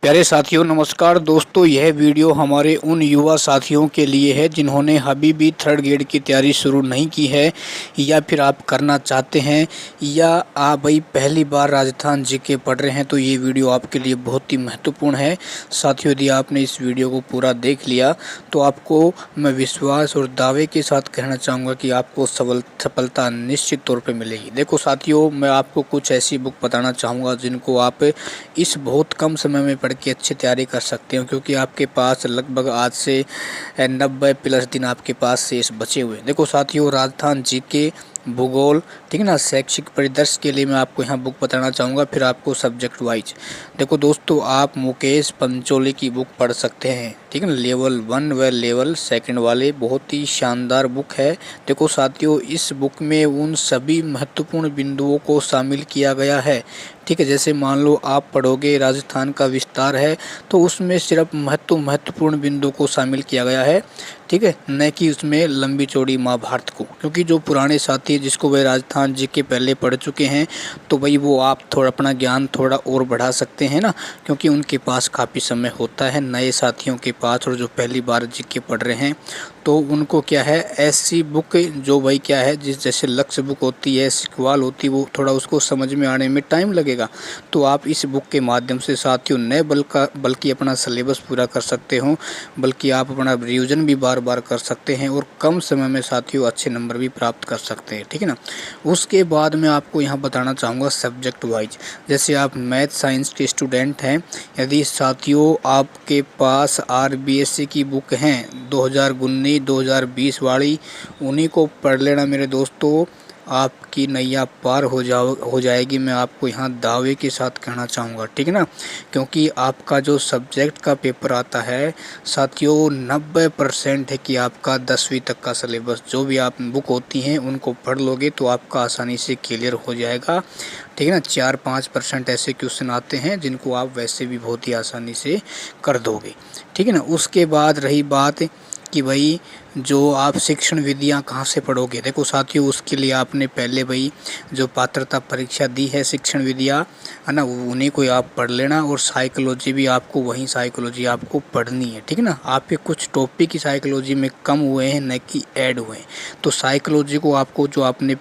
प्यारे साथियों नमस्कार दोस्तों, यह वीडियो हमारे उन युवा साथियों के लिए है जिन्होंने अभी भी थर्ड ग्रेड की तैयारी शुरू नहीं की है या फिर आप करना चाहते हैं या आप भाई पहली बार राजस्थान जीके पढ़ रहे हैं। तो ये वीडियो आपके लिए बहुत ही महत्वपूर्ण है। साथियों, यदि आपने इस वीडियो को पूरा देख लिया तो आपको मैं विश्वास और दावे के साथ कहना चाहूँगा कि आपको सफलता निश्चित तौर पर मिलेगी। देखो साथियों, मैं आपको कुछ ऐसी बुक बताना चाहूँगा जिनको आप इस बहुत कम समय में की अच्छी तैयारी कर सकते हो, क्योंकि आपके पास लगभग आज से 90+ दिन आपके पास शेष बचे हुए। देखो साथियों, राजस्थान जीके, भूगोल, ठीक है ना, शैक्षिक परिदृश्य के लिए मैं आपको यहाँ बुक बताना चाहूँगा, फिर आपको सब्जेक्ट वाइज। देखो दोस्तों, आप मुकेश पंचोली की बुक पढ़ सकते हैं, ठीक है ना, लेवल 1 व लेवल 2 वाले, बहुत ही शानदार बुक है। देखो साथियों, इस बुक में उन सभी महत्वपूर्ण बिंदुओं को शामिल किया गया है, ठीक है। जैसे मान लो आप पढ़ोगे राजस्थान का विस्तार है तो उसमें सिर्फ महत्वपूर्ण बिंदु को शामिल किया गया है, ठीक है, न कि उसमें लंबी चौड़ी महाभारत को। क्योंकि जो पुराने साथी जिसको वे राजस्थान जी के पहले पढ़ चुके हैं तो भाई वो आप थोड़ा अपना ज्ञान थोड़ा और बढ़ा सकते हैं ना, क्योंकि उनके पास काफ़ी समय होता है। नए साथियों के पास और जो पहली बार जी के पढ़ रहे हैं तो उनको क्या है, ऐसी बुक जो भाई क्या है, जिस जैसे लक्ष्य बुक होती है, सिक्वाल होती है, वो थोड़ा उसको समझ में आने में टाइम लगेगा। तो आप इस बुक के माध्यम से साथियों न बल्कि अपना सिलेबस पूरा कर सकते हो, बल्कि आप अपना रिवीजन भी बार बार कर सकते हैं और कम समय में साथियों अच्छे नंबर भी प्राप्त कर सकते हैं, ठीक है ना। उसके बाद मैं आपको यहाँ बताना चाहूँगा सब्जेक्ट वाइज। जैसे आप मैथ साइंस के स्टूडेंट हैं, यदि साथियों आपके पास RBSC की बुक हैं 2019-2020 वाली, उन्हीं को पढ़ लेना मेरे दोस्तों, आपकी नैया पार हो जाएगी। मैं आपको यहाँ दावे के साथ कहना चाहूँगा, ठीक है ना, क्योंकि आपका जो सब्जेक्ट का पेपर आता है साथियों 90% है कि आपका 10वीं तक का सिलेबस जो भी आप बुक होती हैं उनको पढ़ लोगे तो आपका आसानी से क्लियर हो जाएगा, ठीक है ना। 4-5% ऐसे क्वेश्चन आते हैं जिनको आप वैसे भी बहुत ही आसानी से कर दोगे, ठीक है ना। उसके बाद रही बात कि भाई जो आप शिक्षण विधियां कहाँ से पढ़ोगे। देखो साथियों, उसके लिए आपने पहले भाई जो पात्रता परीक्षा दी है शिक्षण विधियां, है ना, उन्हीं को आप पढ़ लेना। और साइकोलॉजी भी आपको वहीं साइकोलॉजी आपको पढ़नी है, ठीक है ना। आपके कुछ टॉपिक की साइकोलॉजी में कम हुए हैं न कि ऐड हुए हैं, तो साइकोलॉजी को आपको जो आपने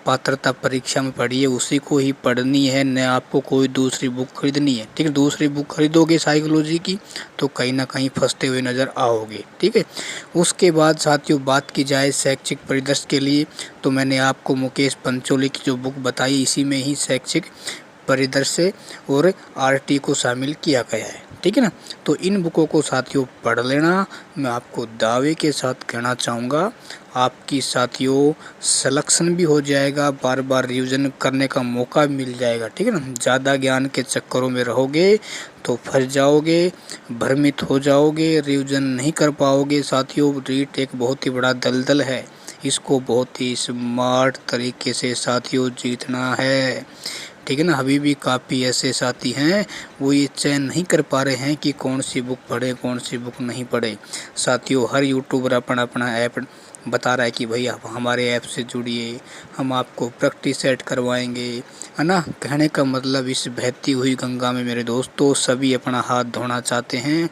पात्रता परीक्षा में पढ़ी है उसी को ही पढ़नी है, न आपको कोई दूसरी बुक खरीदनी है, ठीक है। दूसरी बुक खरीदोगे साइकोलॉजी की तो कहीं ना कहीं फंसते हुए नज़र आओगे, ठीक है। उसके बाद साथियों बात की जाए शैक्षिक परिदृश्य के लिए, तो मैंने आपको मुकेश पंचोली की जो बुक बताई इसी में ही शैक्षिक परिदृश्य और RT को शामिल किया गया है, ठीक है ना। तो इन बुकों को साथियों पढ़ लेना। मैं आपको दावे के साथ कहना चाहूँगा आपकी साथियों सिलेक्शन भी हो जाएगा, बार बार रिवीजन करने का मौका मिल जाएगा, ठीक है ना। ज़्यादा ज्ञान के चक्करों में रहोगे तो फंस जाओगे, भ्रमित हो जाओगे, रिवीजन नहीं कर पाओगे। साथियों रीट एक बहुत ही बड़ा दलदल है, इसको बहुत ही स्मार्ट तरीके से साथियों जीतना है, ठीक है ना। अभी भी काफ़ी ऐसे साथी हैं वो ये चयन नहीं कर पा रहे हैं कि कौन सी बुक पढ़े कौन सी बुक नहीं पढ़े। साथियों हर यूट्यूबर अपना अपना ऐप बता रहा है कि भाई आप हमारे ऐप से जुड़िए, हम आपको प्रैक्टिस सेट करवाएंगे, है ना। कहने का मतलब इस बहती हुई गंगा में मेरे दोस्तों सभी अपना हाथ धोना चाहते हैं।